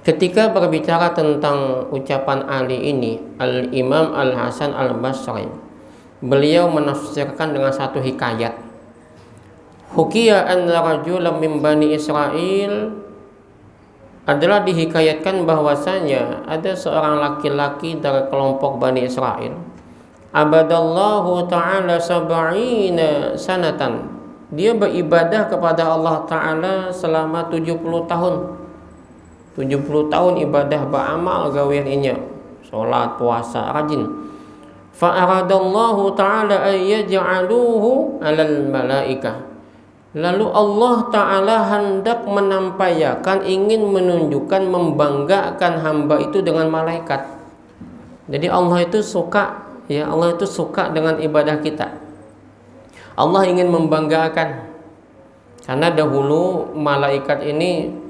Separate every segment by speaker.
Speaker 1: Ketika berbicara tentang ucapan Ali ini, Al-Imam Al-Hasan Al-Basri, beliau menafsirkan dengan satu hikayat. Hukiya anna rajulan min Bani Israel, adalah dihikayatkan bahwasanya ada seorang laki-laki dari kelompok Bani Israel. Abadallahu ta'ala sab'ina sanatan. Dia beribadah kepada Allah Ta'ala selama 70 tahun. 70 tahun ibadah, beramal gawiannya, salat, puasa, rajin. Fa aradallahu ta'ala ay yaj'aluhu 'alal malaikah. Lalu Allah Ta'ala hendak menampakkan, ingin menunjukkan, membanggakan hamba itu dengan malaikat. Jadi Allah itu suka, ya, Allah itu suka dengan ibadah kita. Allah ingin membanggakan. Karena dahulu malaikat ini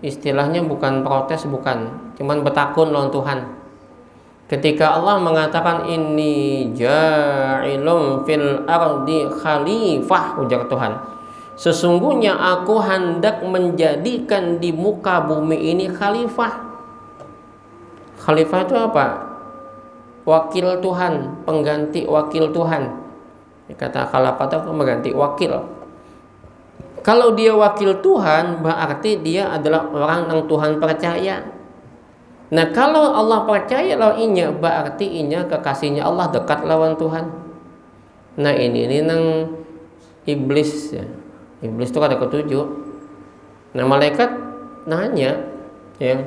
Speaker 1: istilahnya bukan protes, bukan, cuman bertakun lawan Tuhan. Ketika Allah mengatakan inni ja'ilun fil ardi khalifah, ujar Tuhan, sesungguhnya aku hendak menjadikan di muka bumi ini khalifah. Khalifah itu apa? Wakil Tuhan, pengganti wakil Tuhan. Kata khalifah itu mengganti wakil. Kalau dia wakil Tuhan, berarti dia adalah orang yang Tuhan percaya. Nah, kalau Allah percaya lawannya, berarti inya kekasihnya Allah, dekat lawan Tuhan. Nah, ini nang iblis ya. Iblis itu ada ketujuh. Nah, malaikat nanya, ya,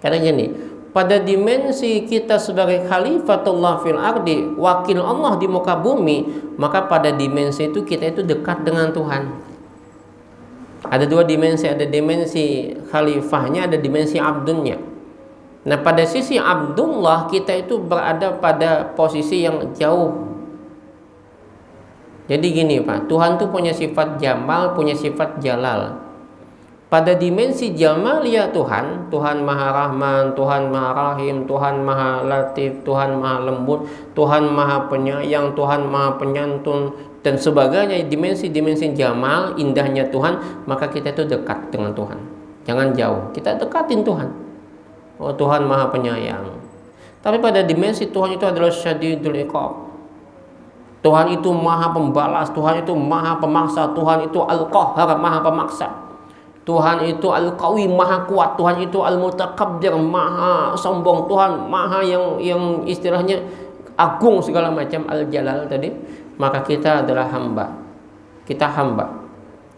Speaker 1: karena gini, pada dimensi kita sebagai khalifatullah fil ardi, wakil Allah di muka bumi, maka pada dimensi itu kita itu dekat dengan Tuhan. Ada dua dimensi, ada dimensi khalifahnya, ada dimensi abdunnya. Nah, pada sisi Abdullah kita itu berada pada posisi yang jauh. Jadi gini Pak, Tuhan tuh punya sifat Jamal, punya sifat Jalal. Pada dimensi Jamal ya Tuhan, Tuhan Maha Rahman, Tuhan Maha Rahim, Tuhan Maha Latif, Tuhan Maha Lembut, Tuhan Maha Penyayang, Tuhan Maha Penyantun, dan sebagainya. Dimensi-dimensi Jamal, indahnya Tuhan, maka kita itu dekat dengan Tuhan. Jangan jauh, kita dekatin Tuhan. Oh, Tuhan Maha Penyayang. Tapi pada dimensi Tuhan itu adalah Syadidul Iqab. Tuhan itu Maha Pembalas, Tuhan itu Maha Pemaksa, Tuhan itu Al-Qahhar, Maha Pemaksa. Tuhan itu Al-Qawi, Maha Kuat, Tuhan itu Al-Mutakabbir, Maha Sombong, Tuhan Maha yang istilahnya agung segala macam, Al-Jalal tadi. Maka kita adalah hamba. Kita hamba.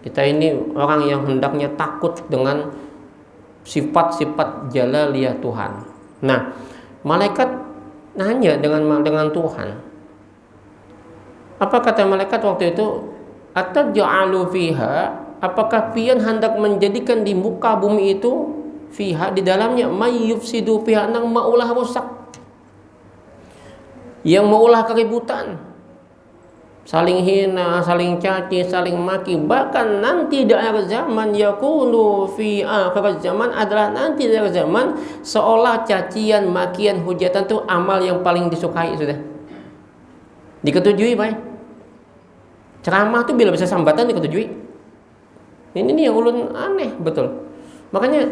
Speaker 1: Kita ini orang yang hendaknya takut dengan sifat-sifat Jalaliyah Tuhan. Nah, malaikat nanya dengan Tuhan. Apa kata malaikat waktu itu? Ataj'alu fiha, apakah pian hendak menjadikan di muka bumi itu fiha, di dalamnya, may yufsidu fiha, nang maulah rusak, yang maulah keributan, saling hina, saling caci, saling maki. Bahkan nanti di akhir zaman, yakunu fi akhir zaman, adalah nanti di akhir zaman, seolah cacian, makian, hujatan itu amal yang paling disukai sudah. Diketujui, Pak. Ceramah tuh bila bisa sambatan diketujui. Ini yang ulun aneh betul. Makanya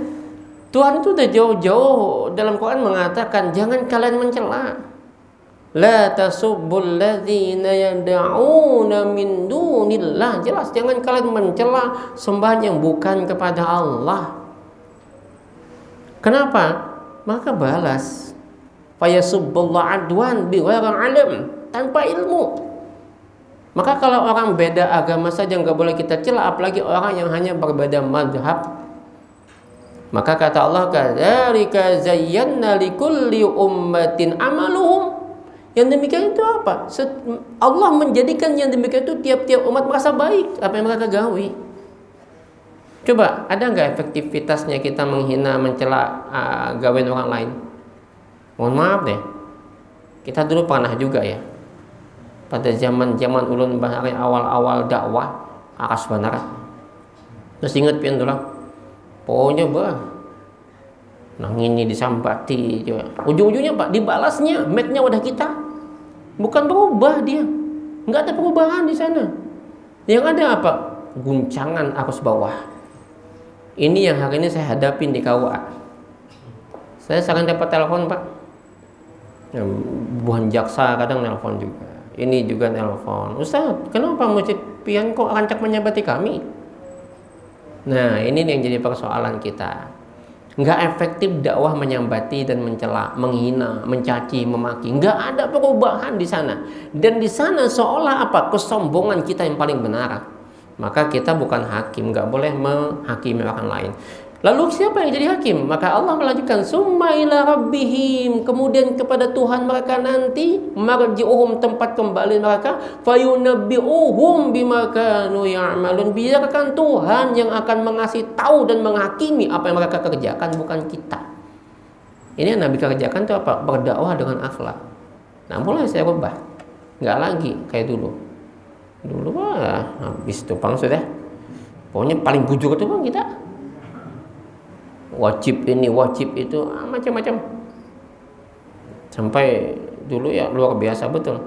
Speaker 1: Tuhan itu udah jauh-jauh dalam Quran mengatakan jangan kalian mencela. La tasubbul ladzina yad'una min dunillah. Jelas jangan kalian mencela sembahan yang bukan kepada Allah. Kenapa? Maka balas. Fayasubbullah adwan bighairi ilm, tanpa ilmu. Maka kalau orang beda agama saja nggak boleh kita cela, apalagi orang yang hanya berbeda mazhab. Maka kata Allah, kadzalika zayyana likulli ummatin amaluhum. Yang demikian itu apa? Allah menjadikan yang demikian itu tiap-tiap umat merasa baik apa yang mereka gawi. Coba, ada nggak efektivitasnya kita menghina, mencela gawean orang lain? Mohon maaf deh, kita dulu pernah juga ya, pada zaman ulun bahari awal-awal dakwah akas benar. Terus ingat pian dulu, pokoknya nang ini disambati juga. Ujung-ujungnya Pak, dibalasnya mic-nya wadah kita. Bukan berubah dia. Enggak ada perubahan di sana. Yang ada apa? Guncangan arus bawah. Ini yang hari ini saya hadapin di KUA. Saya sering dapat telepon, Pak. Ya, bukan jaksa kadang nelpon juga. Ini juga nelpon. Ustaz, kenapa Masjid Pian kok rancak menyabati kami? Nah, ini yang jadi persoalan kita. Nggak efektif dakwah menyambati dan mencela, menghina, mencaci, memaki. Nggak ada perubahan di sana. Dan di sana seolah apa? Kesombongan kita yang paling benar. Maka kita bukan hakim, nggak boleh menghakimi orang lain. Lalu siapa yang jadi hakim? Maka Allah melanjutkan summa ila rabbihim, kemudian kepada Tuhan mereka nanti, marji'uhum, tempat kembali mereka, fayunabbi'uhum bima kanu ya'malun, biarkan Tuhan yang akan mengasih tahu dan menghakimi apa yang mereka kerjakan, bukan kita. Ini yang Nabi kerjakan itu apa? Berdakwah dengan akhlak. Nah, mulai saya rubah, nggak lagi kayak dulu. Dulu habis tupang sudah. Pokoknya paling bujur itu bang kita. Wajib ini, wajib itu, macam-macam. Sampai dulu ya luar biasa betul.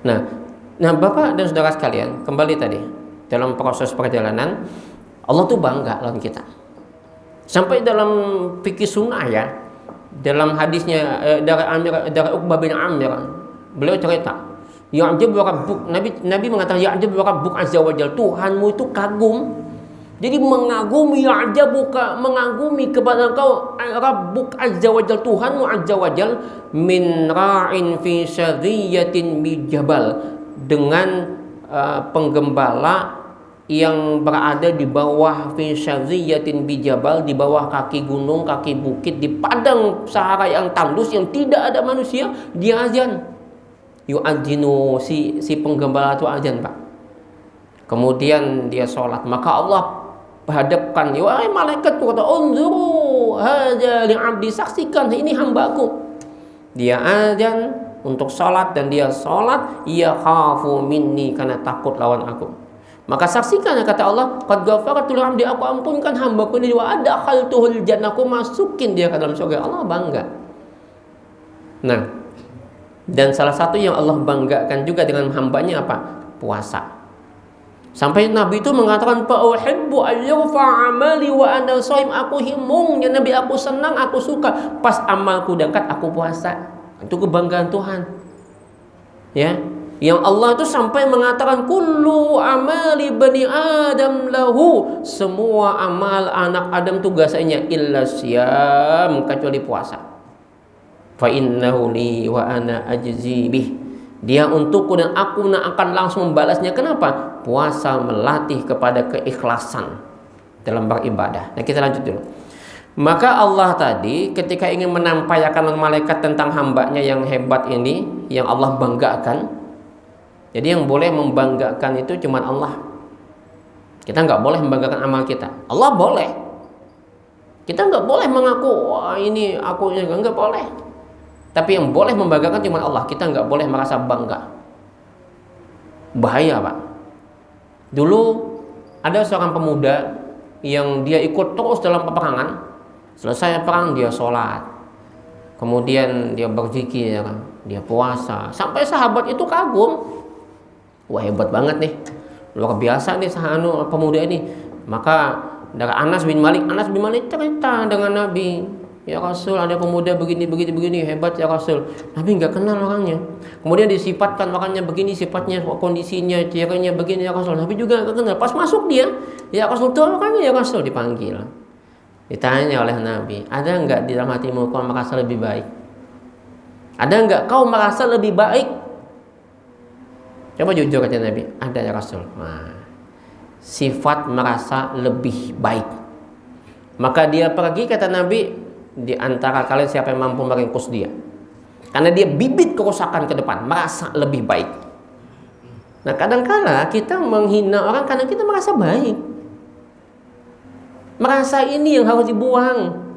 Speaker 1: Nah Bapak dan saudara sekalian, kembali tadi dalam proses perjalanan Allah tuh bangga lawan kita. Sampai dalam fikih sunnah ya, dalam hadisnya dari Uqbah bin Amir, beliau cerita, ya'jab wa rabbuk, Nabi mengatakan ya'jab wa rabbuk azza wa jalla, Tuhanmu itu kagum. Jadi mengagumi, ya'jabuka, mengagumi kepada engkau Rabbuk azza wa jal, Tuhanmu azza wa jal, min ra'in fi syadhiyatin bijabal, dengan penggembala yang berada di bawah fi syadhiyatin bijabal, di bawah kaki gunung, kaki bukit, di padang sahara yang tandus yang tidak ada manusia, dia azan. Yu'adzinu, si penggembala itu azan, Pak. Kemudian dia sholat, maka Allah hadapkan, wahai malaikat, kata unzuru hadza li'abdi, saksikan ini hambaku, dia azan untuk sholat dan dia sholat, ya khafu minni, karena takut lawan aku. Maka saksikan, kata Allah, qad ghafartu li'abdi, aku ampunkan hambaku ini, wa adkhaltuhul jannah, aku masukin dia ke dalam surga. Allah bangga. Nah, dan salah satu yang Allah banggakan juga dengan hambanya apa? Puasa. Sampai Nabi itu mengatakan, fa'uhibbu ayyufa amali wa ana shaim, aku himungnya Nabi, aku senang, aku suka pas amalku dekat aku puasa. Itu kebanggaan Tuhan. Ya, yang Allah itu sampai mengatakan kullu amali bani adam lahu, semua amal anak Adam tugasnya illa siyam, kecuali puasa. Fa innahu li wa ana ajzi bih, dia untukku dan aku akan langsung membalasnya. Kenapa? Puasa melatih kepada keikhlasan dalam beribadah. Nah, kita lanjut dulu. Maka Allah tadi ketika ingin menampakkan malaikat tentang hambanya yang hebat ini, yang Allah banggakan. Jadi yang boleh membanggakan itu cuma Allah. Kita nggak boleh membanggakan amal kita. Allah boleh. Kita nggak boleh mengaku, wah ini aku, nggak boleh. Tapi yang boleh membanggakan cuma Allah. Kita nggak boleh merasa bangga. Bahaya, Pak. Dulu ada seorang pemuda yang dia ikut terus dalam peperangan. Selesai perang dia sholat, kemudian dia berzikir, dia puasa. Sampai sahabat itu kagum, wah hebat banget nih, luar biasa nih pemuda ini. Maka dari Anas bin Malik cerita dengan Nabi, ya Rasul, ada pemuda begini hebat ya Rasul. Nabi nggak kenal orangnya. Kemudian disifatkan orangnya begini, sifatnya, kondisinya, cirinya begini ya Rasul. Nabi juga nggak kenal. Pas masuk dia, ya Rasul, tuh orangnya ya Rasul, dipanggil. Ditanya oleh Nabi, ada nggak di dalam hatimu kau merasa lebih baik? Ada nggak kau merasa lebih baik? Coba jujur kata Nabi, ada ya Rasul. Nah, sifat merasa lebih baik. Maka dia pergi, kata Nabi, di antara kalian siapa yang mampu meringkus dia, karena dia bibit kerusakan ke depan, merasa lebih baik. Nah, kadang-kala kita menghina orang karena kita merasa baik, merasa ini yang harus dibuang.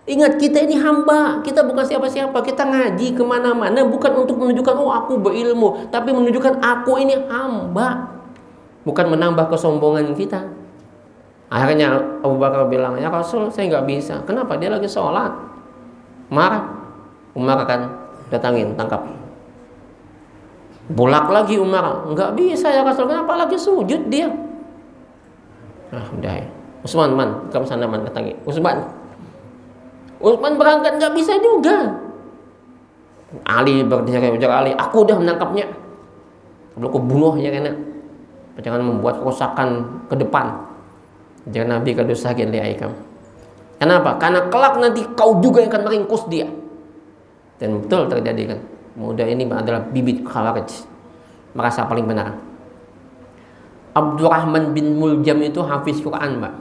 Speaker 1: Ingat, kita ini hamba, kita bukan siapa-siapa. Kita ngaji kemana-mana bukan untuk menunjukkan oh aku berilmu, tapi menunjukkan aku ini hamba, bukan menambah kesombongan kita. Akhirnya Abu Bakar bilang, ya Rasul, saya nggak bisa. Kenapa? Dia lagi sholat. Marah. Umar kan datangin, tangkap. Bolak lagi Umar, nggak bisa ya Rasul. Kenapa? Lagi sujud dia. Udah ya. Utsman, kamu sana datangi. Utsman berangkat nggak bisa juga. Ali berdesak Ali, aku udah menangkapnya. Kalau aku bunuhnya karena jangan membuat kerusakan ke depan. Jangan Nabi kadusakin li aikam. Kenapa? Karena kelak nanti kau juga yang akan meringkus dia. Dan betul terjadi kan. Muda ini adalah bibit Khawarij, merasa paling benar. Abdurrahman bin Muljam itu hafiz Quran, Mbak.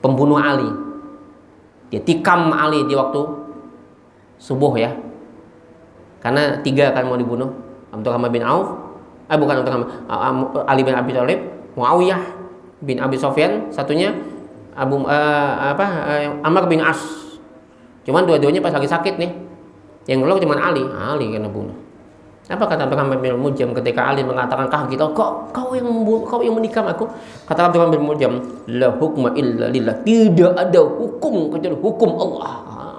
Speaker 1: Pembunuh Ali. Dia tikam Ali di waktu subuh ya. Karena 3 kan mau dibunuh. Abdurrahman bin Auf, bukan Abdurrahman, Ali bin Abi Thalib, Muawiyah bin Abi Sufyan, satunya Amr bin As. Cuman dua-duanya pas lagi sakit nih. Yang keluar cuma Ali kena bunuh. Apa kata Abdurrahman bin Muljam ketika Ali mengatakan gitu, kau yang membunuh, kau yang menikam aku? Kata Abdurrahman bin Muljam, la hukma illa lillah. Tidak ada hukum kecuali hukum Allah.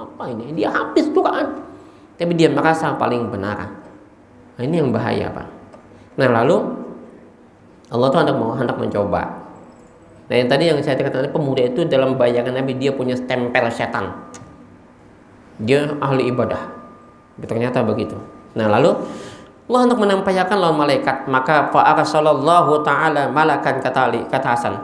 Speaker 1: Apa ini? Dia habis Quran, tapi dia merasa paling benar. Nah, ini yang bahaya, Pak. Nah, lalu Allah tuh hendak mencoba. Nah, yang tadi yang saya katakan pemuda itu dalam bayangan Nabi dia punya stempel setan. Dia ahli ibadah. Ternyata begitu. Nah, lalu Allah hendak menampakkan lawan malaikat, maka fa'arsalallahu ta'ala malakan kata Hasan.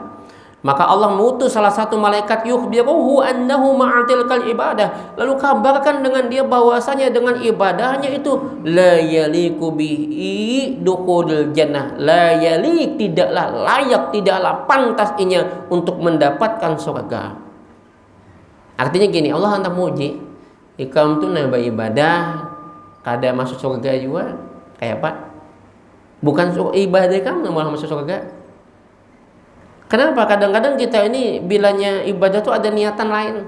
Speaker 1: Maka Allah mengutus salah satu malaikat yukhbiruhu annahu ma'atilkal ibadah, lalu kabarkan dengan dia bahwasanya dengan ibadahnya itu la yaliku bihi dukhulul jannah, la yalik, tidaklah layak, tidaklah pantas inya untuk mendapatkan surga. Artinya gini, Allah hendak menguji ikam tu nambah ibadah kada masuk surga juga kayak apa? Bukan ibadah kamu malah masuk surga. Kenapa? Kadang-kadang kita ini bilanya ibadah tuh ada niatan lain.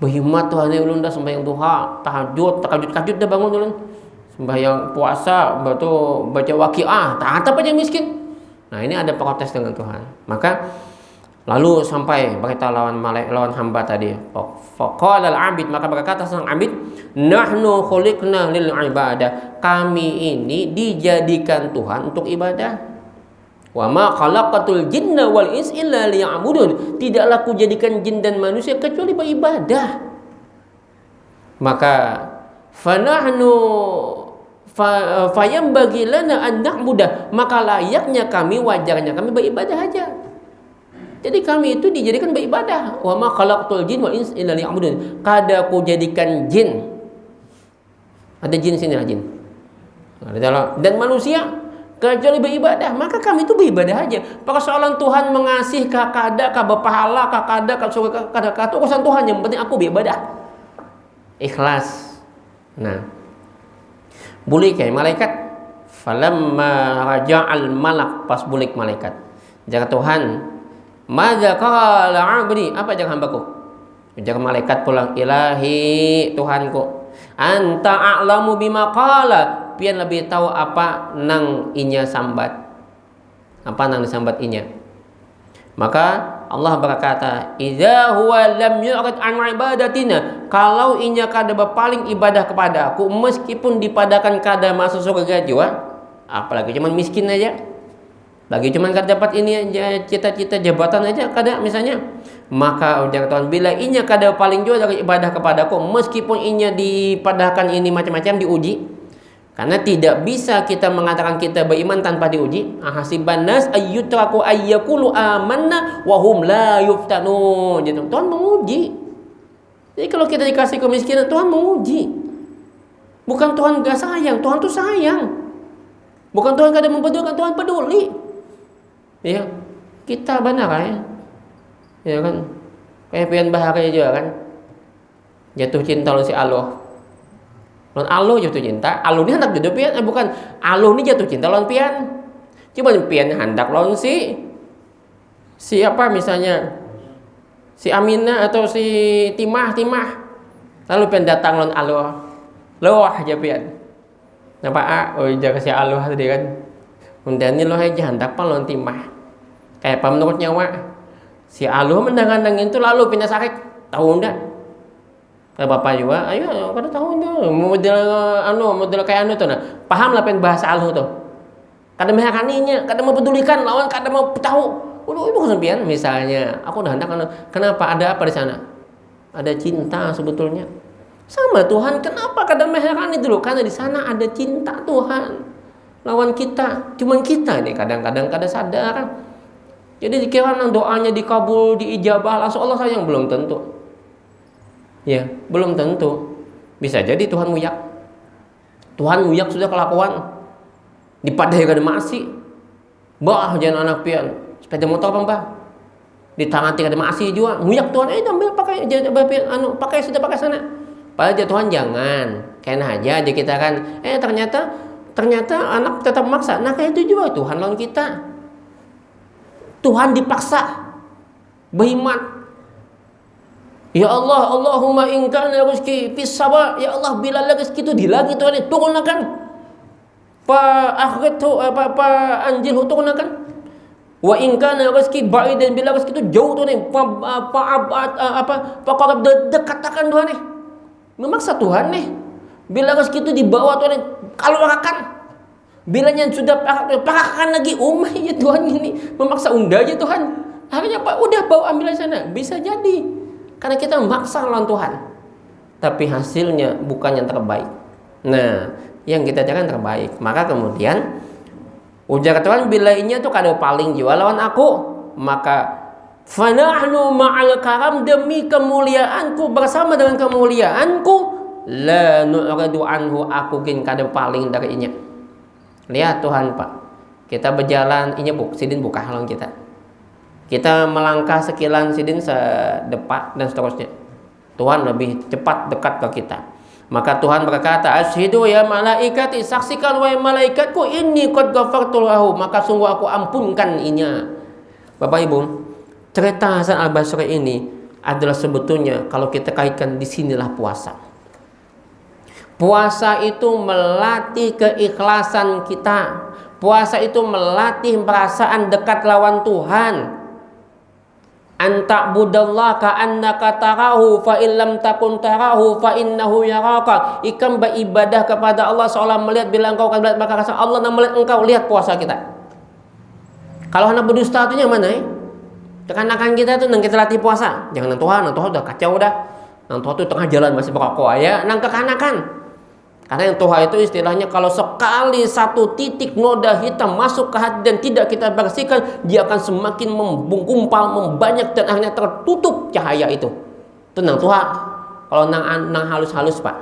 Speaker 1: Berhimmat Tuhan yang ulun dah sembahyang duha, tahajud dah bangun ulun. Sembahyang puasa, batu baca waqiah, tak apa aja miskin. Nah, ini ada protes dengan Tuhan. Maka lalu sampai berkata lawan hamba tadi, faqala al-'abid, maka berkata sang 'abid, nahnu khuliqna lil ibadah. Kami ini dijadikan Tuhan untuk ibadah. Wa ma khalaqatul jinna wal ins illa liya'budun. Tidaklah ku jadikan jin dan manusia kecuali beribadah. Maka fanahnu fayambaghi lana an na'budah. Maka layaknya kami, wajarnya kami beribadah aja. Jadi kami itu dijadikan beribadah. Wa ma khalaqatul jinna wal ins illa liya'budun. Kada ku jadikan jin. Ada jin sini lah jin. Dan manusia kecuali beribadah, maka kami itu beribadah aja. Persoalan Tuhan mengasih kada berpahala kada surga kada urusan Tuhan, yang penting aku beribadah ikhlas. Nah, bulik ya malaikat falamma raja'al malak, pas bulik malaikat jaga Tuhan, madza qala 'abdi, apa jaga hambaku? Jaga malaikat pulang, ilahi Tuhanku, anta a'lamu bima qala, pian lebih tahu apa nang inya sambat, apa nang disambat inya. Maka Allah berkata, idza huwa lam yu'rid an ibadatina, kalau inya kada berpaling ibadah kepada aku, meskipun dipadakan kada masuk surga juga, apalagi cuman miskin aja, lagi cuman kada dapat ini aja, cita-cita jabatan aja kada misalnya, maka ujar Tuhan, bila inya kada paling juga dari ibadah kepadaku, meskipun inya dipadahkan ini macam-macam diuji. Karena tidak bisa kita mengatakan kita beriman tanpa diuji. Ahasiban nas ayyutraku ayyakulu amanna wa hum la yuftanun. Gitu. Tuhan menguji. Jadi kalau kita dikasih kemiskinan, Tuhan menguji. Bukan Tuhan gak sayang, Tuhan tuh sayang. Bukan Tuhan gak ada mempedulikan, Tuhan peduli. Ya, kita benar ya. Ya kan? Kayak pian bahari juga kan. Jatuh cinta oleh si Allah. Lawan Allah jatuh cinta, Allah ini hendak jatuh pian, bukan Allah ini jatuh cinta lawan pian. Cuma pian hendak lawan si apa misalnya si Aminah atau si Timah. Lalu pian datang lawan Allah. Loh aja pian. Napa oh jaga si Allah tadi kan. Kemudian ini loh aja hendak pa lawan Timah. Kayak apa menurut nyawa? Si Allah mendang-dang itu lalu pindah sakit. Tahu enggak? Bapak juga, ayo kada tahu itu model kayak tuh, nah paham lah pen bahasa Allah tuh, kada mehakaninya, kada mau pedulikan lawan, kada mau tahu. Udah ibu kesempian misalnya, aku udah hendak kenapa ada apa di sana? ada cinta sebetulnya. Sama Tuhan, kenapa kadang heran itu loh? Karena di sana ada cinta Tuhan lawan kita. Cuman kita nih kadang-kadang kada sadar. Jadi dikira doanya dikabul, diijabah langsung Allah sayang, belum tentu. Ya, belum tentu. Bisa jadi Tuhan muyak. Tuhan muyak sudah kelakuan. Dipadai kada masih. Bah jangan anak pian. Sepeda motor Mbah. Di tangan tidak ada masih juga nguyak Tuhan ambil pakai pakai sudah pakai sana. Padahal Tuhan jangan kena aja kita kan ternyata anak tetap maksa. Nah kayak itu juga Tuhan lawan kita. Tuhan dipaksa berhimat. Ya Allah, Allahumma in kana rizqi fis sama, ya Allah bila rezeki itu di langit Tuhan turunkan. Pa anjil turunkan. Wa in kana rezeki ba'idan, bila rezeki itu jauh tuh nih, qarab dekatkan Tuhan nih. Memaksa Tuhan nih. Bila rezeki itu dibawa Tuhan nih, kalau akan bilanya sudah pakakkan lagi ya Tuhan ini memaksa unda aja Tuhan. Akhirnya Pak udah bawa ambil sana. Bisa jadi karena kita memaksa lawan Tuhan. Tapi hasilnya bukan yang terbaik. Nah, yang kita jangan terbaik. Maka kemudian ujar Tuhan, bila inya tuh kada paling jiwa lawan aku, maka fanahnu ma'al karam, demi kemuliaanku bersama dengan kemuliaanku, la nu'radu anhu, aku gin kada paling dari inya. Lihat Tuhan Pak, kita berjalan inya sidin buka lawan kita. Kita melangkah sekilan sidin sedepak dan seterusnya. Tuhan lebih cepat dekat ke kita. Maka Tuhan berkata, asyhadu ya malaikati, saksikan wahai malaikatku, inni qad ghafartu lahu, maka sungguh aku ampunkan inya. Bapak Ibu, cerita Hasan Al-Basri ini adalah sebetulnya kalau kita kaitkan di sinilah puasa. Puasa itu melatih keikhlasan kita. Puasa itu melatih perasaan dekat lawan Tuhan. Anta budallah ka'annaka tarahu fa illam takun tarahu fa innahu yaraka. Ikan beribadah kepada Allah seolah melihat, bila engkau akan melihat maka rasa Allah nak melihat engkau. Lihat puasa kita. Kalau anak berdusta itu yang mana? Kekanakan kita tuh nang kita latih puasa. Jangan nang Tuhan udah kacau dah. Nang Tuhan tuh tengah jalan masih berokok ya, nang kekanakan. Karena yang Tuhan itu istilahnya kalau sekali satu titik noda hitam masuk ke hati dan tidak kita bersihkan, dia akan semakin menggumpal, membanyak dan akhirnya tertutup cahaya itu. Tenang Tuhan. Kalau nang halus-halus Pak.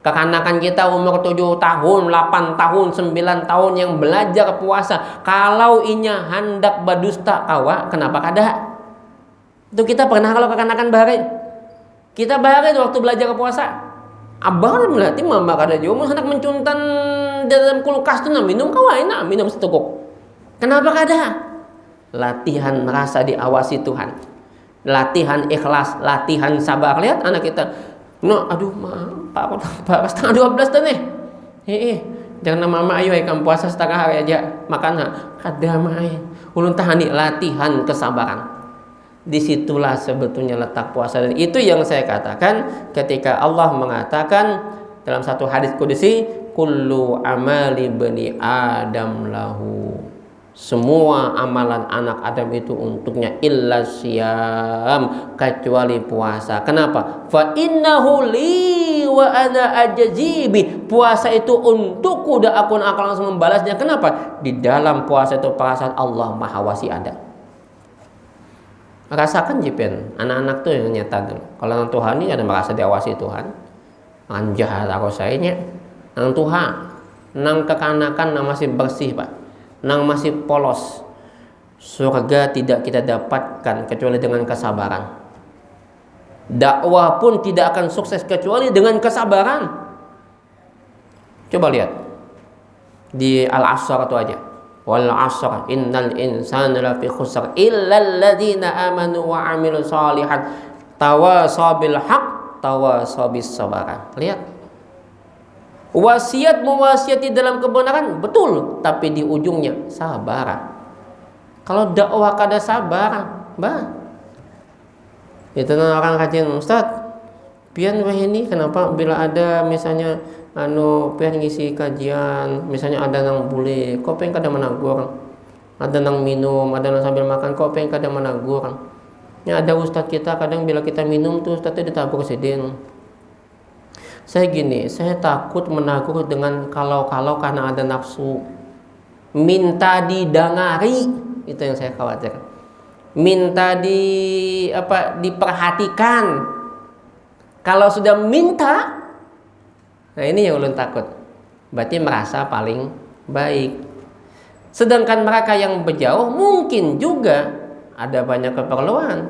Speaker 1: Kekanakan kita umur 7 tahun, 8 tahun, 9 tahun yang belajar puasa, kalau inya hendak berdusta kawa, kenapa kada? Itu kita pernah kalau kekanakan bahari. Kita bahari waktu belajar puasa. Abang melatih mama kada juga hendak mencuntan dalam kulkas tu nak minum kawan nak minum seteguk. Kenapa kada? Latihan merasa diawasi Tuhan. Latihan ikhlas, latihan sabar. Lihat anak kita. No, aduh Pak setengah 12 dah nih. Jangan mama ayo ikan puasa setengah hari aja makan nak. Kada mai. Ulun tahani latihan kesabaran. Disitulah sebetulnya letak puasa, dan itu yang saya katakan ketika Allah mengatakan dalam satu hadis kudusi, kullu amali bani adam lahu, semua amalan anak Adam itu untuknya, illa syiyam, kecuali puasa. Kenapa? Fa innahu li wa ana ajzibi, puasa itu untukku dan aku akan langsung membalasnya. Kenapa? Di dalam puasa itu perasaan Allah Maha Wasi ada. Rasakan jipen anak-anak tuh yang nyata dulu. Kalau nang Tuhan ini ada merasa diawasi Tuhan. Anjah aku sayanya. Nang Tuhan, nang kekanakan nang masih bersih Pak, nang masih polos. Surga tidak kita dapatkan kecuali dengan kesabaran. Dakwah pun tidak akan sukses kecuali dengan kesabaran. Coba lihat di Al-Asr itu aja. Wal 'asr innal insana lafi khusr illa alladziina amanu wa 'amilus shalihat tawasaw bil haqq tawasaw bis sabr. Lihat. Wasiat mewasiati dalam kebenaran betul, tapi di ujungnya sabar. Kalau dakwah kada sabar, itu orang kajian Ustaz. Pian wah ini kenapa bila ada misalnya pian ngisi kajian, misalnya ada nang bule, kok pengen kada menagur, ada nang minum, ada nang sambil makan, kok pengen kada menagur. Ya, ada ustadz kita kadang bila kita minum tuh ustadznya ditabur sidin. Saya gini, saya takut menagur dengan kalau karena ada nafsu. Minta didangari, itu yang saya khawatir. Minta diperhatikan. Kalau sudah minta, nah ini yang ulun takut. Berarti merasa paling baik. Sedangkan mereka yang berjauh mungkin juga ada banyak keperluan,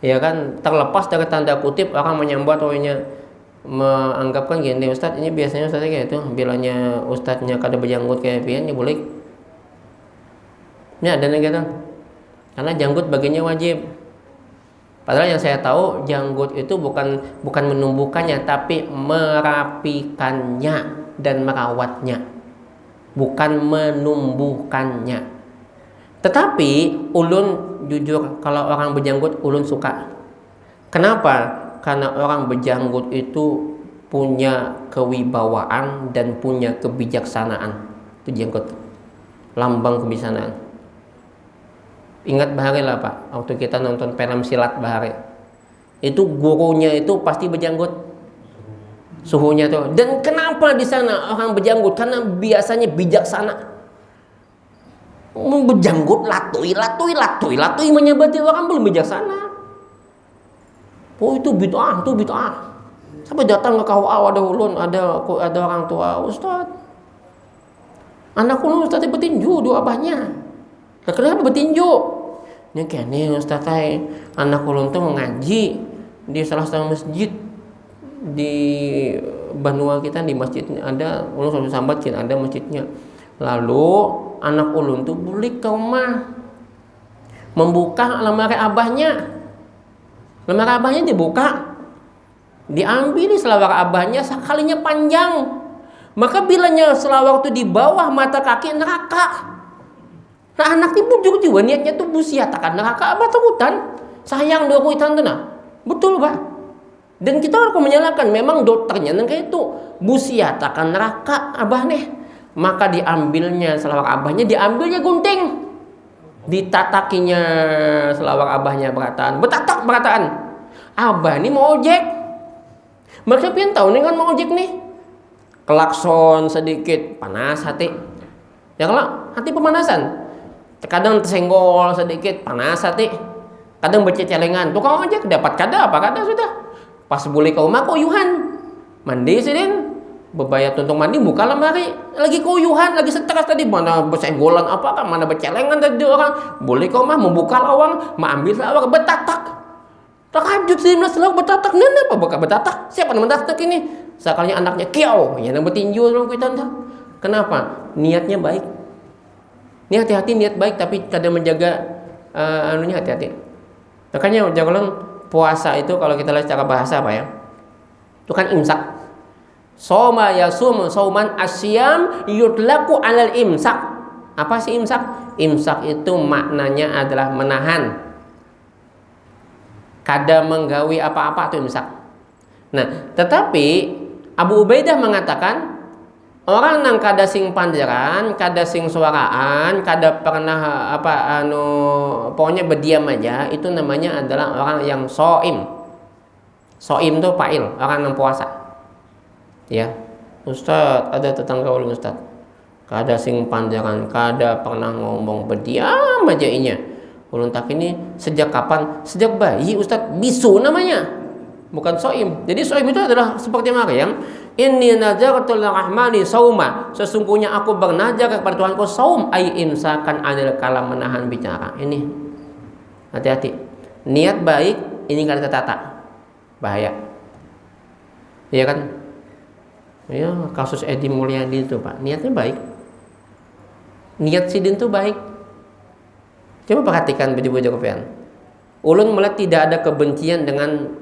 Speaker 1: ya kan, terlepas dari tanda kutip orang menyambat orangnya menganggapkan gini, Ustadz ini biasanya Ustadz kayak itu, bilanya Ustadznya kada berjanggut kayak pian, ini boleh, ini ada gitu, karena janggut baginya wajib. Padahal yang saya tahu janggut itu bukan menumbuhkannya, tapi merapikannya dan merawatnya, bukan menumbuhkannya. Tetapi ulun jujur kalau orang berjanggut ulun suka. Kenapa? Karena orang berjanggut itu punya kewibawaan dan punya kebijaksanaan. Itu janggut, lambang kebijaksanaan. Ingat bahari lah Pak, waktu kita nonton film silat bahari, itu gurunya itu pasti berjanggut, suhunya tuh. Dan kenapa di sana orang berjanggut? Karena biasanya bijaksana. Berjanggut latui menyebati orang belum bijaksana. Oh itu bid'ah, itu bid'ah. Sampai datang ke KUA ada ulun, ada orang tua, Ustaz, anak ulun Ustaz bertinju dua abahnya. Lah kenapa bertinju? Ini kayaknya Ustaz anak ulun tuh mengaji di salah satu masjid di Banua kita, di masjidnya ada, ulun selalu sambatin ada masjidnya. Lalu anak ulun tuh balik ke rumah, membuka lemari abahnya. Lemari abahnya dibuka, diambil selawar abahnya sekalinya panjang. Maka bilanya selawar itu di bawah mata kaki neraka. Nah anak ini bujur juga niatnya tuh busiatakan neraka abah takutan. Sayang dua kuitan tuh nah. Betul Pak. Dan kita harus menyalahkan, memang dokternya kayak itu busiatakan neraka abah nih. Maka diambilnya selawar abahnya, diambilnya gunting, ditatakinya selawar abahnya berataan, berataan. Abah ini mau ojek, mereka pengen tahu nih kan mau ojek nih, klakson sedikit panas hati, ya kalau hati pemanasan, kadang tersenggol sedikit panas hati, kadang bercecelengan, tukang ojek dapat kada sudah, pas boleh ke rumah kuyuhan, mandi sidin. Bebayar tuntung mandi buka lemari lagi kuyuhan, lagi stres tadi, mana bersenggolan apa kan, mana bercelengan tadi orang, boleh kau mah membuka lawang, ambil lawang betatak, terkajut sih selawar betatak, nana apa buka betatak, siapa nama betatak ini, sekalinya anaknya kiau, ya nama bertinju dalam kuitan dah. Kenapa? Niatnya baik, ini hati-hati niat baik, tapi kadang menjaga anunya hati-hati. Makanya jangan puasa itu kalau kita lihat secara bahasa apa ya, itu kan imsak. Soma yasum sauman asyam yudlaku alal imsak. Apa sih imsak? Imsak itu maknanya adalah menahan, kada menggawi apa-apa itu imsak. Nah, tetapi Abu Ubaidah mengatakan orang nang kada sing panderan, kada sing suaraan, kada pernah pokoknya berdiam aja, itu namanya adalah orang yang soim. Soim itu fa'il, orang yang puasa. Ya, Ustadz, ada tetangga ulun Ustadz, kada sing pandangan, kada pernah ngomong, berdiam aja inya. Ulun tak ini sejak kapan? Sejak bayi Ustadz, bisu namanya, bukan soim. Jadi soim itu adalah seperti Maryam, inni nazartu lirrahmani sauma, sesungguhnya aku bernazar kepada Tuhanku saum, ai imsakan anil kalam, menahan bicara. Ini hati-hati, niat baik ini kada tertata, bahaya. Iya kan? Ya, kasus Edi Mulyadi itu Pak, niatnya baik, niat sidin itu baik. Coba perhatikan baju-baju kepian. Ulun melihat tidak ada kebencian dengan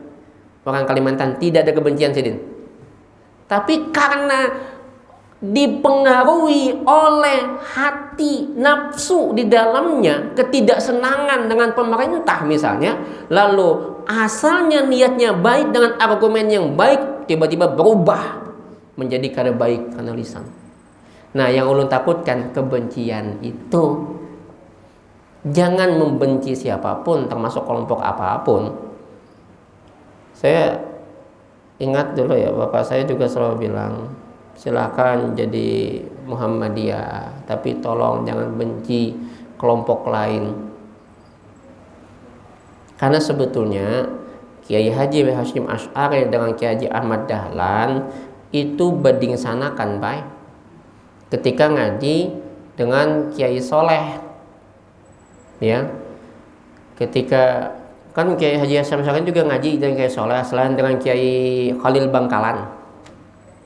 Speaker 1: orang Kalimantan, tidak ada kebencian sidin. Tapi karena dipengaruhi oleh hati nafsu di dalamnya, ketidaksenangan dengan pemerintah misalnya, lalu asalnya niatnya baik dengan argumen yang baik, tiba-tiba berubah menjadi kada baik karena lisan. Nah, yang ulun takutkan kebencian itu. Jangan membenci siapapun, termasuk kelompok apapun. Saya ingat dulu ya, bapak saya juga selalu bilang, silakan jadi Muhammadiyah, tapi tolong jangan benci kelompok lain. Karena sebetulnya Kiai Haji Hashim Asy'ari dengan Kiai Haji Ahmad Dahlan itu beding sanakan, Pak. Ketika ngaji dengan Kiai Soleh, ya, ketika kan Kiai Haji Hashim Asy'ari juga ngaji dengan Kiai Soleh, selain dengan Kiai Khalil Bangkalan.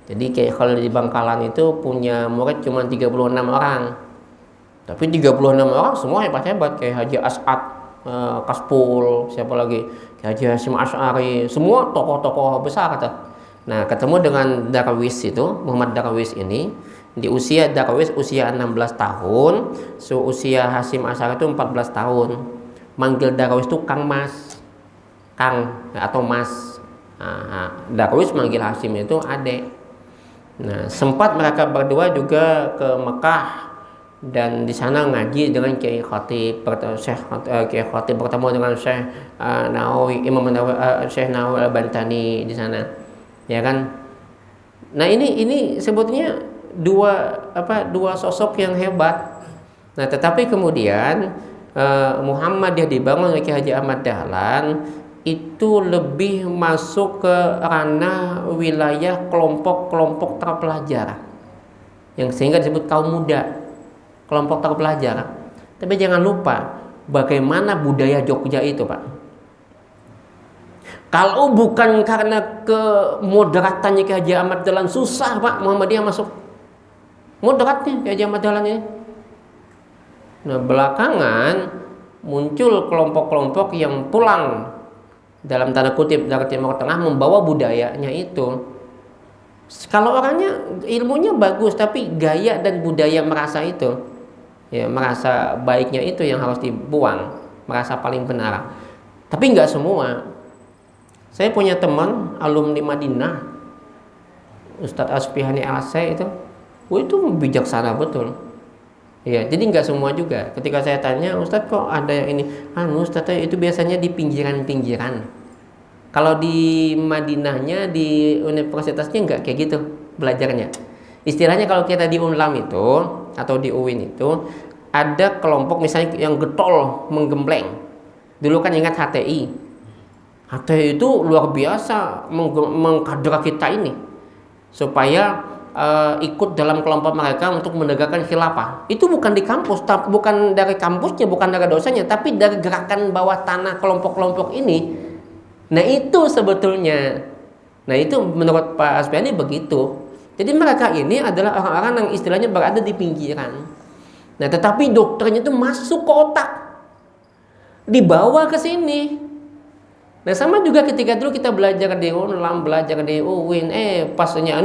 Speaker 1: Jadi Kiai Khalil di Bangkalan itu punya murid cuma 36 orang. Tapi 36 orang semua hebat-hebat. Kiai Haji As'ad, Kaspul, siapa lagi? Kiai Haji Hashim Asy'ari, semua tokoh-tokoh besar kata. Nah, ketemu dengan Darwis itu, Muhammad Darwis ini, di usia Darwis usia 16 tahun, usia Hashim Asy'ari itu 14 tahun. Manggil Darwis itu Kang Mas, Kang atau Mas. Nah, Darwis manggil Hashim itu Adek. Nah, sempat mereka berdua juga ke Mekah dan di sana ngaji dengan Kiai Khatib, Kiai Khatib bertemu dengan Syekh Nawawi, Imam Nawawi, Syekh Nawawi Al-Bantani di sana, ya kan? Nah, ini sebetulnya dua sosok yang hebat. Nah, tetapi kemudian Muhammadiyah dibangun oleh Kiai Haji Ahmad Dahlan itu lebih masuk ke ranah wilayah kelompok-kelompok terpelajar yang sehingga disebut kaum muda, kelompok terpelajar. Tapi jangan lupa bagaimana budaya Jogja itu, Pak. Kalau bukan karena kemoderatannya Kiai Haji Ahmad Dahlan, susah, Pak, Muhammadiyah masuk. Moderatnya Kiai Haji Ahmad Dahlan ini. Nah, belakangan muncul kelompok-kelompok yang pulang dalam tanda kutip dari Timur Tengah membawa budayanya itu. Kalau orangnya ilmunya bagus, tapi gaya dan budaya merasa itu, ya, merasa baiknya itu yang harus dibuang, merasa paling benar. Tapi nggak semua. Saya punya teman alumni Madinah, Ustadz Asfihani Al-Sy itu bijaksana betul. Ya, jadi nggak semua juga. Ketika saya tanya, Ustadz kok ada yang ini? Ustadz itu biasanya di pinggiran-pinggiran. Kalau di Madinahnya, di universitasnya nggak kayak gitu belajarnya. Istilahnya kalau kita di Unlam itu atau di UIN itu ada kelompok misalnya yang getol menggembleng. Dulu kan ingat HTI. HTI itu luar biasa mengkader kita ini supaya ikut dalam kelompok mereka untuk menegakkan khilafah. Itu bukan di kampus, bukan dari kampusnya, bukan dari dosennya, tapi dari gerakan bawah tanah kelompok-kelompok ini. Nah, itu sebetulnya. Nah, itu menurut Pak Asfiani begitu. Jadi mereka ini adalah orang-orang yang istilahnya berada di pinggiran. Nah, tetapi dokternya itu masuk ke otak, dibawa ke sini. Nah, sama juga ketika dulu kita belajar di Unlam, belajar di UIN, pasnya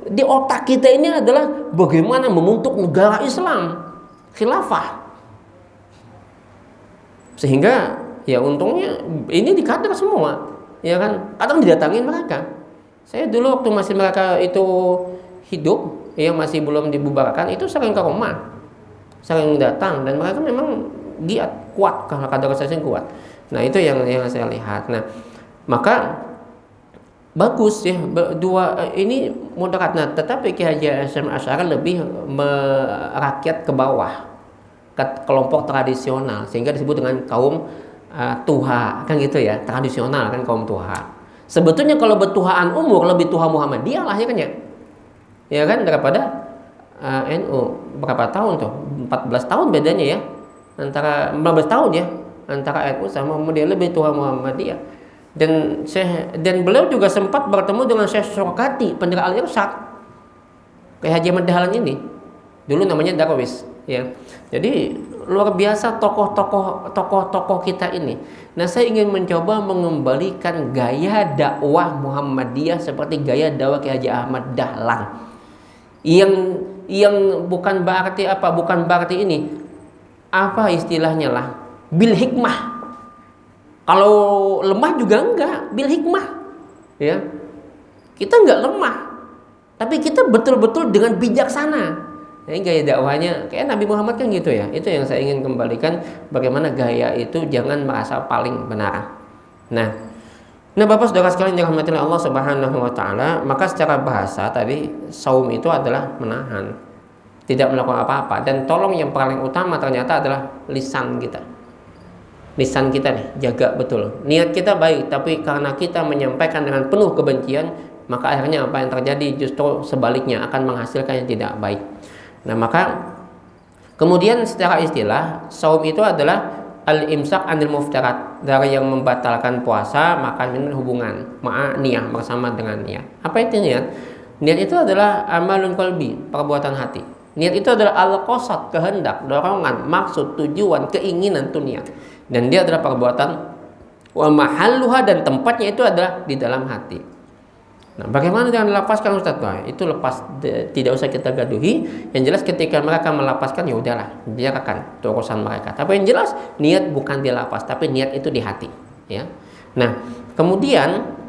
Speaker 1: di otak kita ini adalah bagaimana membentuk negara Islam, khilafah. Sehingga ya untungnya ini dikader semua, ya kan? Kadang didatangin mereka. Saya dulu waktu masih mereka itu hidup, ya masih belum dibubarkan, itu sering ke rumah, sering datang, dan mereka memang giat, kuat, kaderisasi kuat. Nah, itu yang saya lihat. Nah, maka bagus ya dua ini moderat. Nah, tetapi Kiai Haji Hashim Asy'ari lebih merakyat ke bawah, ke kelompok tradisional, sehingga disebut dengan kaum tuha, kan gitu ya, tradisional kan, kaum tuha. Sebetulnya kalau bertuhaan umur lebih tuha Muhammadiyah lah ya kan ya. Ya kan, daripada NU. Berapa tahun tuh? 14 tahun bedanya ya. Antara 15 tahun ya antara NU sama Muhammadiyah, lebih tua Muhammadiyah. Dan beliau juga sempat bertemu dengan Syekh Surkati, pendiri Al-Irsyad, Kiai Haji Ahmad Dahlan ini. Dulu namanya Darwis, ya. Jadi luar biasa tokoh-tokoh kita ini. Nah, saya ingin mencoba mengembalikan gaya dakwah Muhammadiyah seperti gaya dakwah Kiai Haji Ahmad Dahlan. Yang bukan berarti apa? Bukan berarti ini. Apa istilahnya lah? Bil hikmah. Kalau lemah juga enggak, bil hikmah. Ya. Kita enggak lemah, tapi kita betul-betul dengan bijaksana. Ini gaya dakwahnya kayak Nabi Muhammad kan gitu ya. Itu yang saya ingin kembalikan, bagaimana gaya itu jangan merasa paling benar. Nah, Bapak Saudara sekalian yang dirahmati Allah Subhanahu wa taala, maka secara bahasa tadi saum itu adalah menahan, tidak melakukan apa-apa, dan tolong yang paling utama ternyata adalah lisan kita. Lisan kita nih, jaga betul. Niat kita baik, tapi karena kita menyampaikan dengan penuh kebencian, maka akhirnya apa yang terjadi justru sebaliknya akan menghasilkan yang tidak baik. Nah, maka kemudian secara istilah saum itu adalah al-imsak anil muftarat, dari yang membatalkan puasa maka minum hubungan niyah bersama dengan niat. Apa itu niat? Niat itu adalah amalun qalbi, perbuatan hati. Niat itu adalah al-qasad, kehendak, dorongan, maksud, tujuan, keinginan itu niat. Dan dia adalah perbuatan wa mahalluha, dan tempatnya itu adalah di dalam hati. Nah, bagaimana dengan melapaskan Ustaz? Nah, itu lepas, tidak usah kita gaduhi. Yang jelas ketika mereka melapaskan, ya udahlah, biarkan itu urusan mereka. Tapi yang jelas niat bukan dilapas, tapi niat itu di hati, ya. Nah, kemudian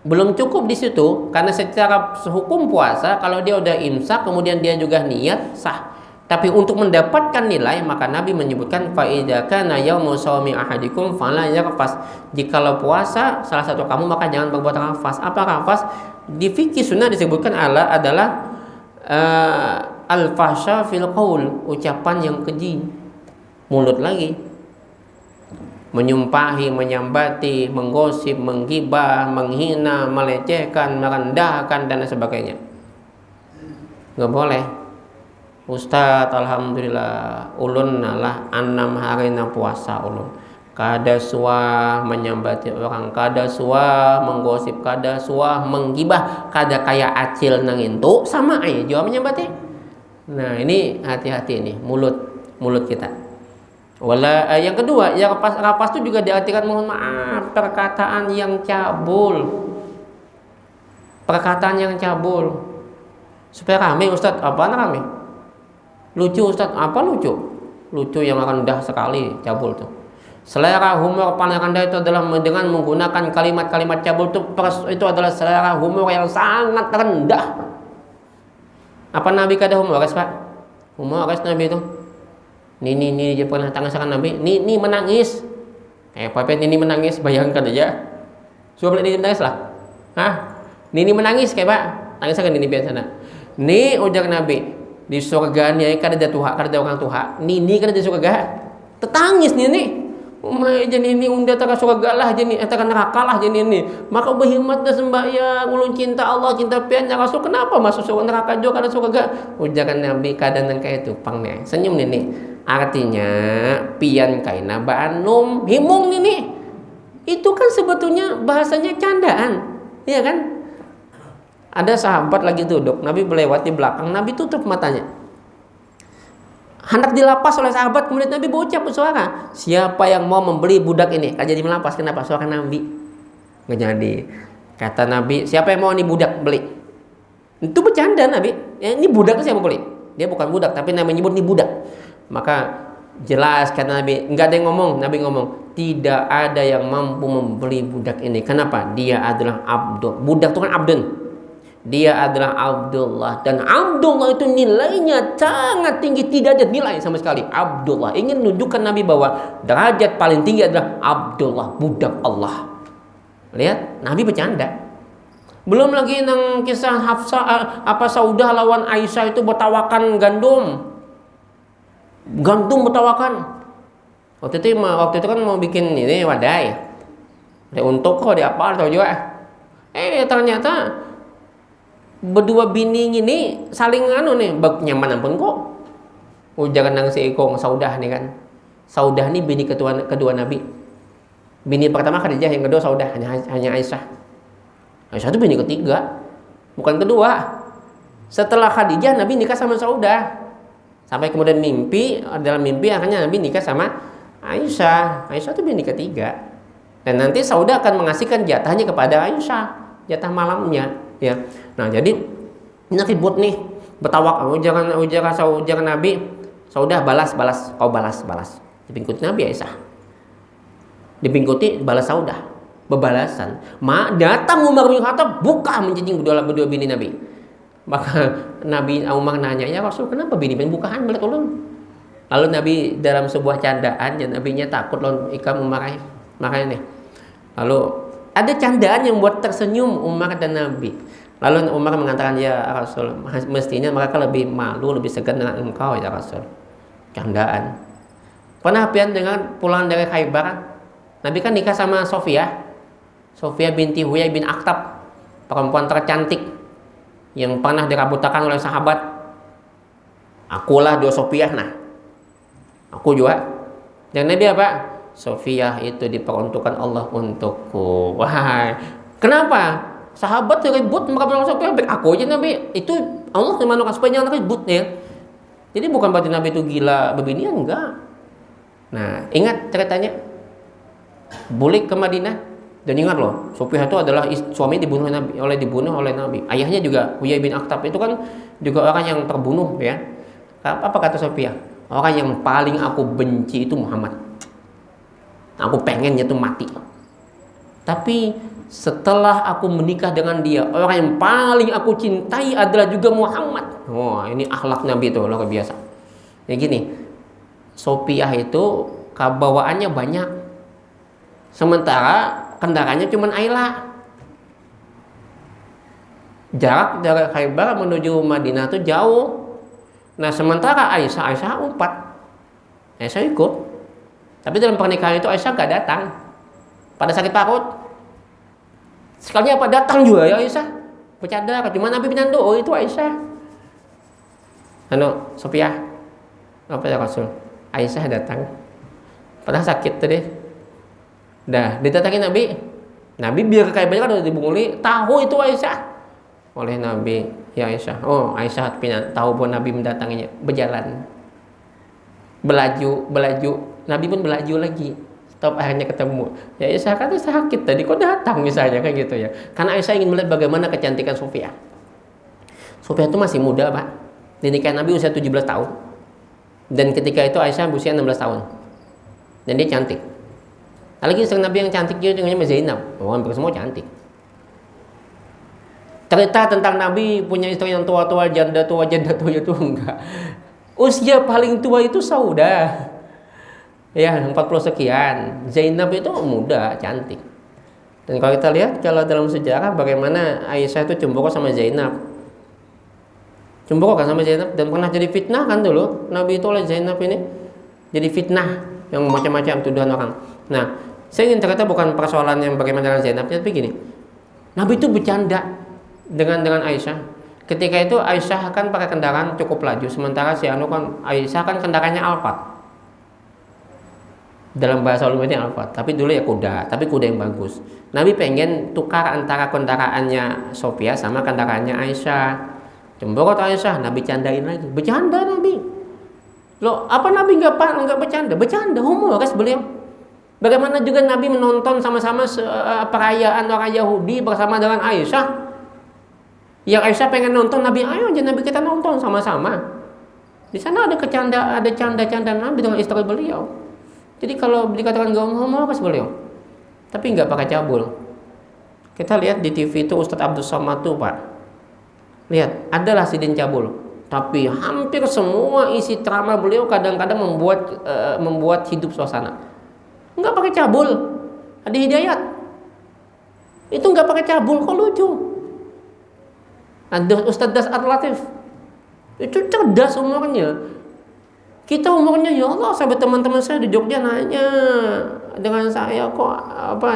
Speaker 1: belum cukup di situ, karena secara hukum puasa kalau dia udah imsak kemudian dia juga niat sah. Tapi untuk mendapatkan nilai, maka Nabi menyebutkan fa idza kana yaumu shaumi ahadikum fala yarfas. Jikalau puasa salah satu kamu maka jangan berbuat rafas. Apa rafas? Di fikih sunnah disebutkan adalah al-fahsya fil qaul, ucapan yang keji, mulut lagi. Menyumpahi, menyambati, menggosip, menggibah, menghina, melecehkan, merendahkan dan sebagainya. Enggak boleh. Ustaz, alhamdulillah ulun nalah 6 hari na puasa ulun. Kada suah menyambati orang, kada suah menggosip, kada suah menggibah, kada kayak acil nang itu sama aja juga menyambati. Nah, ini hati-hati nih mulut kita. Yang kedua, ya rapas itu juga diartikan mohon maaf, perkataan yang cabul. Perkataan yang cabul. Supaya rame Ustaz, apaan rame? Lucu Ustaz, apa lucu? Lucu yang rendah sekali, cabul tuh. Selera humor paling rendah itu adalah dengan menggunakan kalimat-kalimat cabul itu adalah selera humor yang sangat rendah. Apa Nabi kada humoris, Pak? Humoris Nabi itu. Ini dia pernah tangan Nabi. Ini menangis. Papet ini menangis, bayangkan aja. Coba ini menangis lah. Hah? Ini menangis kayak Pak. Tangisakan ini biasa sana. Ini ujar Nabi. Di surga nih kada ada tuha, kada ada orang tuha. Nini kada di surga. Tetangis nih. Umay jadi ini unda taka surga lah jadi taka neraka lah jadi ini. Maka berhimmat dah sembahyang, ulun cinta Allah, cinta pian Rasul. Kenapa masuk surga neraka juga kada surga? Ujaran Nabi kada nang kayak tupang nih. Senyum nih. Artinya pian kaina ba'anum himung nih. Itu kan sebetulnya bahasanya candaan. Iya kan? Ada sahabat lagi duduk, Nabi melewat di belakang, Nabi tutup matanya. Hendak dilapas oleh sahabat, kemudian Nabi berucap bersuara, siapa yang mau membeli budak ini? Kan jadi melapas, kenapa? Suara Nabi. Nggak jadi. Kata Nabi, siapa yang mau nih budak beli? Itu bercanda Nabi. Ini budak siapa beli? Dia bukan budak, tapi Nabi menyebut ini budak. Maka jelas kata Nabi, nggak ada yang ngomong. Nabi ngomong, tidak ada yang mampu membeli budak ini. Kenapa? Dia adalah abdul. Budak itu kan abdun. Dia adalah Abdullah, dan Abdullah itu nilainya sangat tinggi, tidak ada nilai sama sekali. Abdullah ingin menunjukkan Nabi bahwa derajat paling tinggi adalah Abdullah, budak Allah. Lihat, Nabi bercanda. Belum lagi nang kisah Hafsah Saudah lawan Aisyah itu bertawakan gandum bertawakan. Waktu itu kan mau bikin ini wadai. Ada untuk kok dia apa atau juga. Ternyata berdua bini ini saling nyaman ampun kok. Jangan nang si Ikong Saudah nih kan. Saudah nih bini kedua Nabi. Bini pertama Khadijah, yang kedua Saudah, hanya Aisyah. Aisyah itu bini ketiga, bukan kedua. Setelah Khadijah Nabi nikah sama Saudah. Sampai kemudian dalam mimpi akhirnya Nabi nikah sama Aisyah. Aisyah itu bini ketiga. Dan nanti Saudah akan mengasihkan jatahnya kepada Aisyah, jatah malamnya. Ya, nah jadi ini ribut nih, bertawak, ujaran Nabi, Saudah balas, kau balas, dipingkuti Nabi Aisyah, dipingkuti balas Saudah, bebalasan. Datang Umar bin Khattab, buka menjinjing berdua bini Nabi. Maka Nabi Umar nanya, ya Rasul, kenapa bini bukaan boleh ulun? Lalu Nabi dalam sebuah candaan, ya Nabinya takut lawan ikam Umar makanya nih. Lalu ada candaan yang buat tersenyum Umar dan Nabi. Lalu Umar mengatakan, ya Rasul, mestinya mereka lebih malu, lebih segan dengan engkau ya Rasul. Candaan. Pernah pian dengan pulang dari Khaybar, Nabi kan nikah sama Sofia binti Huyai bin Akhtab, perempuan tercantik yang pernah dirabutakan oleh sahabat. Akulah dua Sofia, nah aku juga. Dan Nabi apa? Sofia itu diperuntukkan Allah untukku. Wah, kenapa? Sahabat ribut mereka bilang Sofia, baik aku aja Nabi. Itu Allah memandangkan supaya jangan ribut ya. Jadi bukan berarti Nabi itu gila berbinian, enggak. Nah, ingat ceritanya. Bulik ke Madinah. Dan ingat loh, Sofia itu adalah suami dibunuh oleh Nabi. Ayahnya juga Huyai bin Akhtab itu kan juga orang yang terbunuh ya. Apa kata Sofia? Orang yang paling aku benci itu Muhammad. Aku pengennya tuh mati. Tapi setelah aku menikah dengan dia, orang yang paling aku cintai adalah juga Muhammad. Wah, ini akhlak Nabi itu luar biasa. Ya gini, Sofia itu kebawaannya banyak. Sementara kendaraannya cuma Ayla. Jarak dari Khaybar menuju Madinah itu jauh. Nah, sementara Aisyah 4. Aisyah ikut. Tapi dalam pernikahan itu Aisyah gak datang. Pada sakit parut. Sekalinya apa datang juga ya Aisyah. Bercadar. Cuma Nabi binando, oh itu Aisyah. Sofia. Apa ya Rasul? Aisyah datang. Pada sakit tadi. Dah, didatangi Nabi. Nabi biar kayak banyak kan udah dibunguli, tahu itu Aisyah. Oleh Nabi, ya Aisyah. Oh, Aisyah tahu bahwa Nabi mendatanginya, berjalan. Belaju. Nabi pun belaju lagi. Stop, akhirnya ketemu. Ya Aisyah kata sakit tadi kok datang misalnya kayak gitu ya. Karena Aisyah ingin melihat bagaimana kecantikan Sofia. Sofia itu masih muda, Pak. Dinikahi Nabi usia 17 tahun. Dan ketika itu Aisyah berusia 16 tahun. Dan dia cantik. Lagi istri Nabi yang cantik juga namanya Zainab. Oh, hampir semua cantik. Cerita tentang Nabi punya istri yang tua-tua, janda tua itu enggak. Usia paling tua itu Saudah. Ya, 40 sekian. Zainab itu muda, cantik. Dan kalau kita lihat kalau dalam sejarah bagaimana Aisyah itu cemburu sama Zainab. Cemburu kan sama Zainab dan pernah jadi fitnah kan dulu. Nabi itu oleh Zainab ini jadi fitnah yang macam-macam tuduhan orang. Nah, saya ingin cerita bukan persoalan yang bagaimana dengan Zainabnya, tapi gini. Nabi itu bercanda dengan Aisyah. Ketika itu Aisyah kan pakai kendaraan cukup laju, sementara si Aisyah kan kendaraannya Alphard. Dalam bahasa ulama ini Alphard, tapi dulu ya kuda, tapi kuda yang bagus. Nabi pengen tukar antara kendaraannya Sofia sama kendaraannya Aisyah. Cemburu Aisyah, Nabi candain lagi. Bercanda Nabi. Loh, apa Nabi enggak bercanda? Bercanda, humoris beliau. Bagaimana juga Nabi menonton sama-sama perayaan orang Yahudi bersama dengan Aisyah. Yang Aisyah pengen nonton Nabi, ayo aja Nabi kita nonton sama-sama. Di sana ada canda Nabi dengan istri beliau. Jadi kalau dikatakan gak humoris beliau, tapi nggak pakai cabul. Kita lihat di TV itu Ustadz Abdul Somad tuh Pak. Lihat, adalah sidin cabul. Tapi hampir semua isi ceramah beliau kadang-kadang membuat hidup suasana. Nggak pakai cabul. Ada Hidayat. Itu nggak pakai cabul, kok lucu. Ada Ustadz Das'at Latif. Itu cerdas umurnya. Kita umurnya ya Allah, sampai teman-teman saya di Jogja nanya dengan saya kok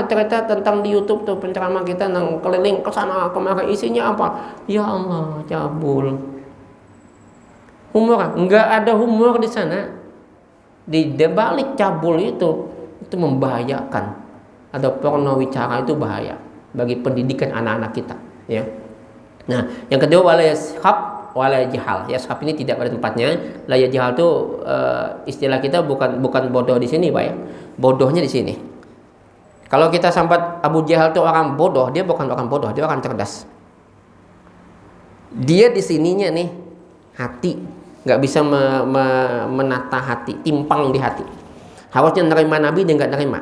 Speaker 1: cerita tentang di YouTube tuh penceramah kita nang keliling ke sana kemari isinya apa? Ya Allah, cabul. Humor, enggak ada humor di sana. Di balik cabul itu membahayakan. Ada porno wicara itu bahaya bagi pendidikan anak-anak kita, ya. Nah, yang kedua wala yashab wala jahal. Yashab ini tidak pada tempatnya. La jahal itu istilah kita bukan bodoh di sini, Pak ya. Bodohnya di sini. Kalau kita sampai Abu Jahal itu orang bodoh, dia bukan orang bodoh, dia orang cerdas. Dia di sininya nih hati, nggak bisa menata hati, timpang di hati. Harusnya nerima Nabi, dia nggak nerima.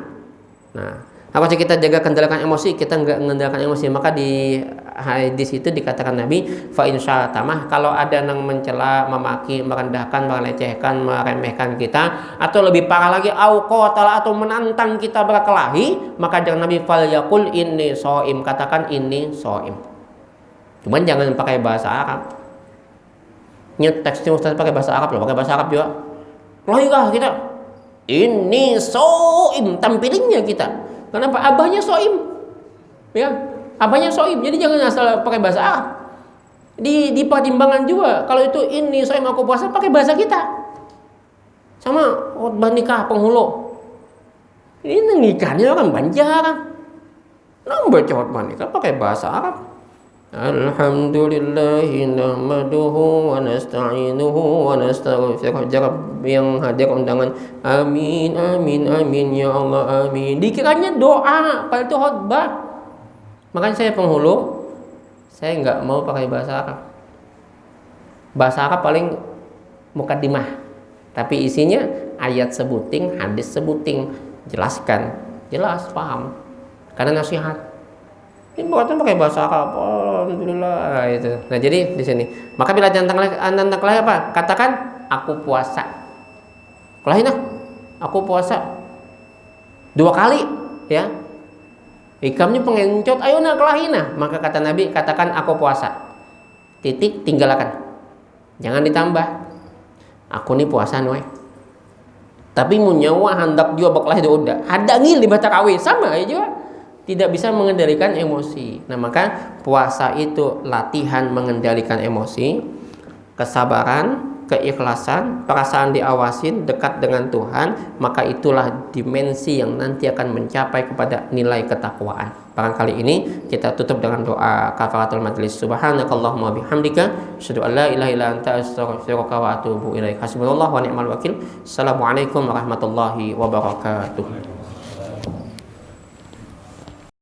Speaker 1: Nah, harusnya kita jaga kendalikan emosi, kita nggak mengendalikan emosi. Maka di hadis itu dikatakan Nabi, fa in syatamah, kalau ada yang mencela, memaki, merendahkan, melecehkan, meremehkan kita, atau lebih parah lagi au qatala, atau menantang kita berkelahi, maka jangan Nabi fal yaqul inni shaim, katakan ini shaim. Cuman jangan pakai bahasa Arab. Teksnya Ustaz pakai bahasa Arab loh, pakai bahasa Arab juga. Lahirah kita. Ini shaim, tampilnya kita. Kenapa? Abahnya shaim. Ya, abahnya shaim. Jadi jangan asal pakai bahasa Arab. Di pertimbangan juga. Kalau itu ini shaim aku puasa, pakai bahasa kita. Sama khutbah nikah penghulu. Ini nikahnya orang Banjar. Baca khutbah nikah pakai bahasa Arab. Alhamdulillahi nahmaduhu wa nasta'inuhu wa nastaghfiruh. Jarab yang hadir undangan, amin amin amin ya Allah amin. Dikiranya doa, padahal itu khutbah. Makanya saya penghulu, saya nggak mau pakai bahasa Arab. Bahasa Arab paling mukaddimah, tapi isinya ayat sebuting, hadis sebuting, jelaskan, jelas paham. Karena nasihat. Ini bukan pakai bahasa Arab, alhamdulillah itu. Nah jadi di sini, maka bila jantan kelahi apa? Katakan aku puasa. Kelahi nah, aku puasa 2 kali, ya. Ikamnya pengencot, ayo nak kelahi nah. Maka kata Nabi, katakan aku puasa. Titik, tinggalkan. Jangan ditambah. Aku nih puasa noy. Tapi munyawa hendak juga berkelahi udah. Ada ngil di bata kawi sama ya juga. Tidak bisa mengendalikan emosi. Nah maka puasa itu latihan mengendalikan emosi, kesabaran, keikhlasan, perasaan diawasin, dekat dengan Tuhan. Maka itulah dimensi yang nanti akan mencapai kepada nilai ketakwaan. Barangkali ini kita tutup dengan doa kafaratul majlis. Subhanakallahumma bihamdika asyhadu an la ilaha illa anta astaghfiruka wa atubu ilaik. Hasbunallahu wa ni'mal wakil. Assalamualaikum warahmatullahi wabarakatuh.